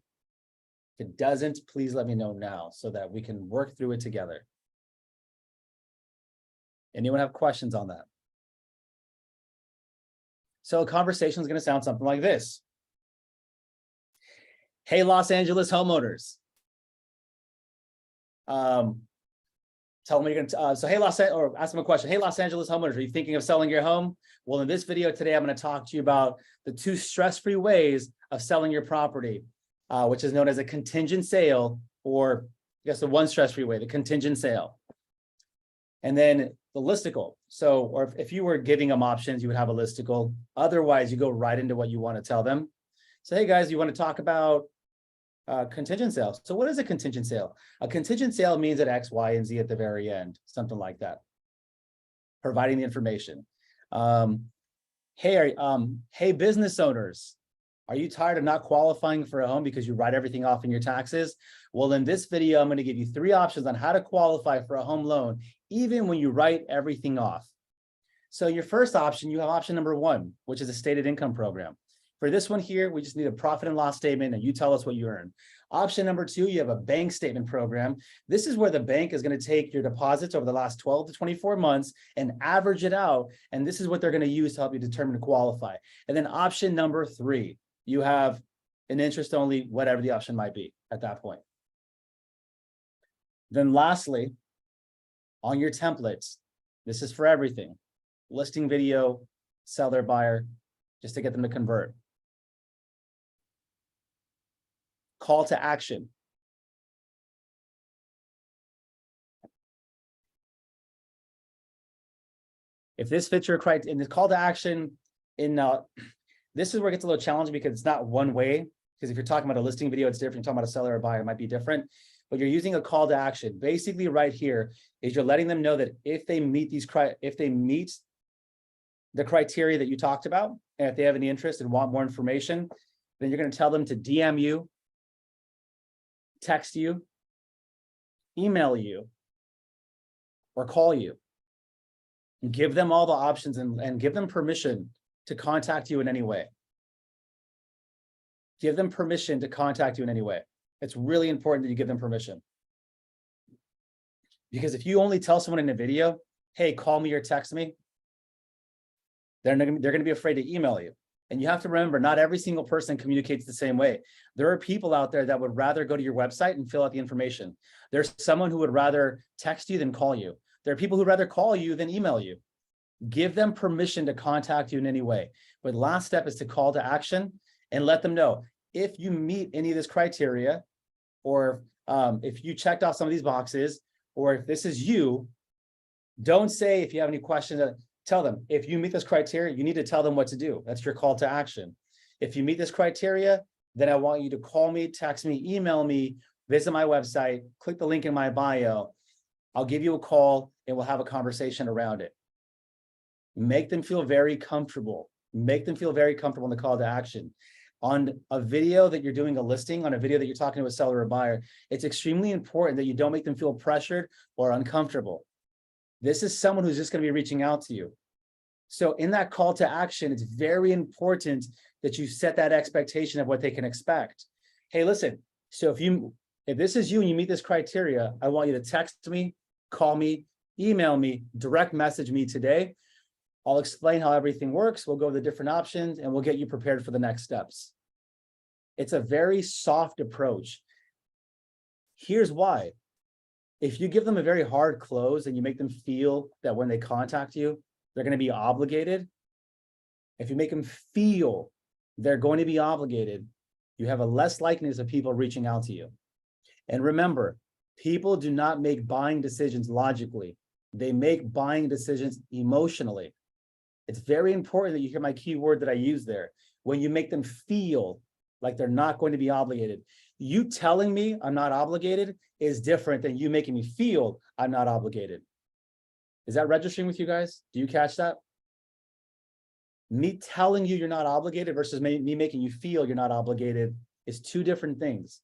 If it doesn't, please let me know now so that we can work through it together. Anyone have questions on that? So a conversation is going to sound something like this. Hey, Los Angeles homeowners. Tell them you're going to, so hey, or ask them a question. Hey, Los Angeles homeowners, are you thinking of selling your home? Well, in this video today, I'm going to talk to you about the 2 stress-free ways of selling your property, which is known as a contingent sale, or I guess the 1 stress-free way, the contingent sale. And then the listicle. So, or if you were giving them options, you would have a listicle. Otherwise, you go right into what you want to tell them. So, hey guys, you want to talk about contingent sales. So what is a contingent sale? A contingent sale means that X, Y, and Z at the very end, something like that. Providing the information. Hey, business owners, are you tired of not qualifying for a home because you write everything off in your taxes? Well, in this video, I'm going to give you 3 options on how to qualify for a home loan, even when you write everything off. So your first option, you have option number 1, which is a stated income program. For this one here, we just need a profit and loss statement and you tell us what you earn. Option number 2, you have a bank statement program. This is where the bank is going to take your deposits over the last 12 to 24 months and average it out. And this is what they're going to use to help you determine to qualify. And then option number 3, you have an interest only, whatever the option might be. at that point. Then lastly, on your templates, this is for everything. Listing video, seller, buyer, just to get them to convert. Call to action. If this fits your criteria, in the call to action, this is where it gets a little challenging because it's not one way. Because if you're talking about a listing video, it's different. You're talking about a seller or buyer, it might be different. But you're using a call to action. Basically, right here is you're letting them know that if they meet the criteria that you talked about, and if they have any interest and want more information, then you're going to tell them to DM you, text you, email you, or call you. Give them all the options and give them permission to contact you in any way. Give them permission to contact you in any way. It's really important that you give them permission. Because if you only tell someone in a video, hey, call me or text me, they're going to be afraid to email you. And you have to remember, not every single person communicates the same way. There are people out there that would rather go to your website and fill out the information. There's someone who would rather text you than call you. There are people who'd rather call you than email you. Give them permission to contact you in any way. But last step is to call to action and let them know if you meet any of this criteria, or if you checked off some of these boxes, or if this is you, don't say if you have any questions, tell them if you meet this criteria, you need to tell them what to do. That's your call to action. If you meet this criteria, then I want you to call me, text me, email me, visit my website, click the link in my bio. I'll give you a call and we'll have a conversation around it. Make them feel very comfortable. Make them feel very comfortable in the call to action. On a video that you're doing a listing, on a video that you're talking to a seller or buyer, it's extremely important that you don't make them feel pressured or uncomfortable. This is someone who's just going to be reaching out to you. So in that call to action, it's very important that you set that expectation of what they can expect. Hey, listen, so if this is you and you meet this criteria, I want you to text me, call me, email me, direct message me today. I'll explain how everything works. We'll go over the different options and we'll get you prepared for the next steps. It's a very soft approach. Here's why. If you give them a very hard close and you make them feel that when they contact you, they're going to be obligated. If you make them feel they're going to be obligated, you have a less likeliness of people reaching out to you. And remember, people do not make buying decisions logically. They make buying decisions emotionally. It's very important that you hear my key word that I use there. When you make them feel like they're not going to be obligated. You telling me I'm not obligated is different than you making me feel I'm not obligated. Is that registering with you guys? Do you catch that? Me telling you you're not obligated versus me making you feel you're not obligated is two different things.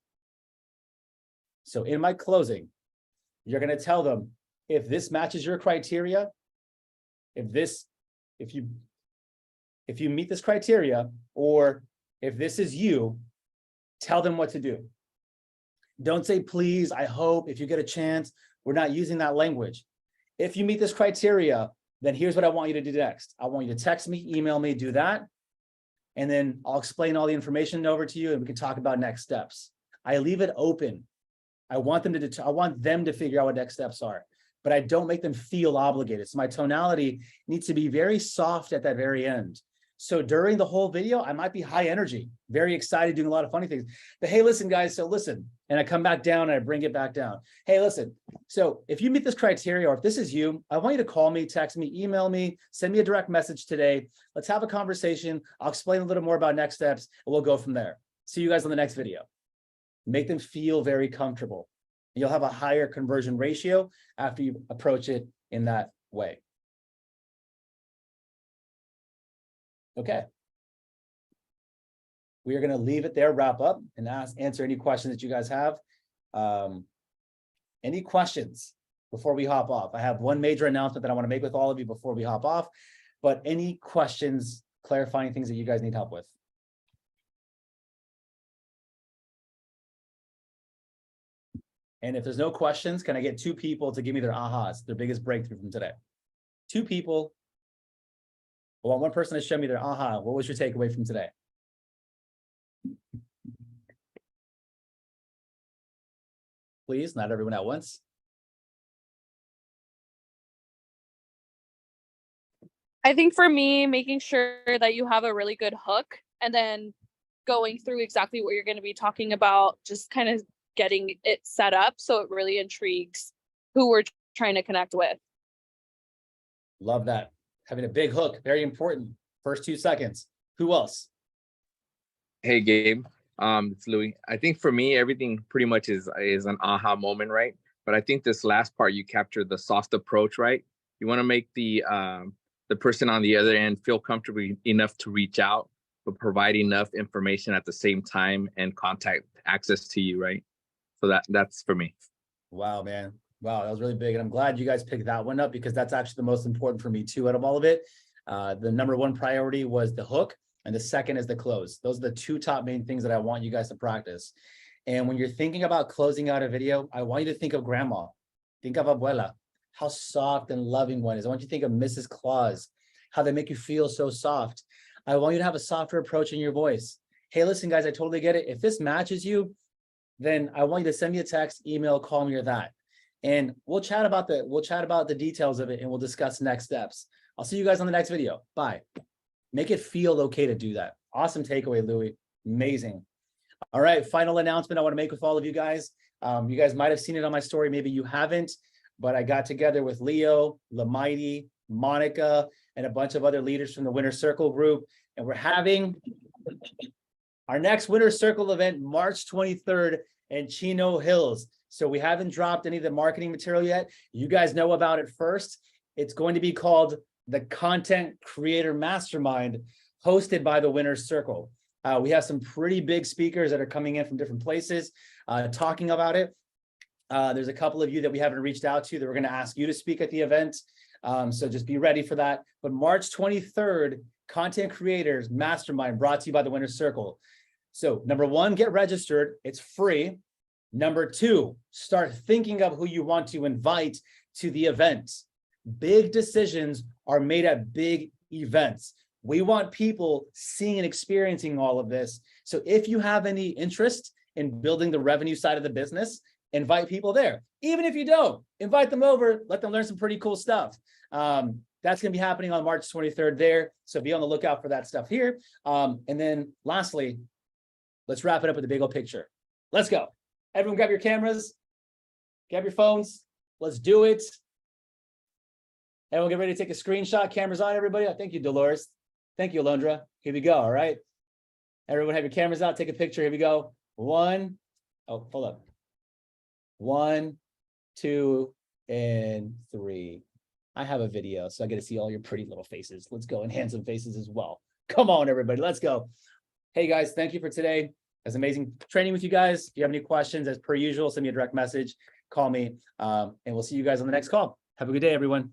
So in my closing, you're going to tell them, if this matches your criteria, if you meet this criteria, or if this is you, tell them what to do. Don't say, please, I hope, if you get a chance. We're not using that language. If you meet this criteria, then here's what I want you to do next. I want you to text me, email me, do that. And then I'll explain all the information over to you and we can talk about next steps. I leave it open. I want them to figure out what next steps are, but I don't make them feel obligated. So my tonality needs to be very soft at that very end. So during the whole video, I might be high energy, very excited, doing a lot of funny things. But hey, listen, guys, so listen. And I come back down and I bring it back down. Hey, listen, so if you meet this criteria, or if this is you, I want you to call me, text me, email me, send me a direct message today. Let's have a conversation. I'll explain a little more about next steps and we'll go from there. See you guys on the next video. Make them feel very comfortable. You'll have a higher conversion ratio after you approach it in that way. Okay. We are going to leave it there, wrap up, and answer any questions that you guys have. Any questions before we hop off? I have one major announcement that I want to make with all of you before we hop off, but any questions, clarifying things that you guys need help with? And if there's no questions, can I get 2 people to give me their ahas, their biggest breakthrough from today? 2 people. I want one person to show me their aha. What was your takeaway from today? please, not everyone at once. I think for me, making sure that you have a really good hook and then going through exactly what you're going to be talking about, just kind of getting it set up so it really intrigues who we're trying to connect with. Love that. Having a big hook, very important. First 2 seconds. Who else? Hey, Gabe. It's Louis. I think for me, everything pretty much is an aha moment, right? But I think this last part, you captured the soft approach, right? You want to make the person on the other end feel comfortable enough to reach out, but provide enough information at the same time and contact access to you, right? So that's for me. Wow, man. Wow, that was really big. And I'm glad you guys picked that one up because that's actually the most important for me too out of all of it. The number one priority was the hook and the second is the close. Those are the two top main things that I want you guys to practice. And when you're thinking about closing out a video, I want you to think of grandma, think of abuela, how soft and loving one is. I want you to think of Mrs. Claus, how they make you feel so soft. I want you to have a softer approach in your voice. Hey, listen, guys, I totally get it. If this matches you, then I want you to send me a text, email, call me or that. And we'll chat about the details of it and we'll discuss next steps. I'll see you guys on the next video. Bye. Make it feel okay to do that. Awesome takeaway, Louis. Amazing. All right, final announcement I want to make with all of you guys. You guys might have seen it on my story. Maybe you haven't, but I got together with Leo, Lamighty, Monica, and a bunch of other leaders from the Winner Circle group. And we're having our next Winner Circle event, March 23rd in Chino Hills. So we haven't dropped any of the marketing material yet. You guys know about it first. It's going to be called the Content Creator Mastermind, hosted by the Winner Circle. We have some pretty big speakers that are coming in from different places talking about it. There's a couple of you that we haven't reached out to that we're going to ask you to speak at the event. So just be ready for that. But March 23rd, Content Creators Mastermind brought to you by the Winner Circle. So number one, get registered. It's free. Number two, start thinking of who you want to invite to the event. Big decisions are made at big events. We want people seeing and experiencing all of this. So if you have any interest in building the revenue side of the business, invite people there. Even if you don't, invite them over, let them learn some pretty cool stuff. That's going to be happening on March 23rd there. So be on the lookout for that stuff here. And then lastly, let's wrap it up with a big old picture. Let's go. Everyone grab your cameras, grab your phones. Let's do it. Everyone get ready to take a screenshot. Cameras on, everybody. Thank you, Dolores. Thank you, Alondra. Here we go. All right. Everyone have your cameras out. Take a picture. Here we go. Hold up. 1, 2, and 3. I have a video, so I get to see all your pretty little faces. Let's go, and handsome faces as well. Come on, everybody. Let's go. Hey, guys, thank you for today. It was amazing training with you guys. If you have any questions, as per usual, send me a direct message, call me, and we'll see you guys on the next call. Have a good day, everyone.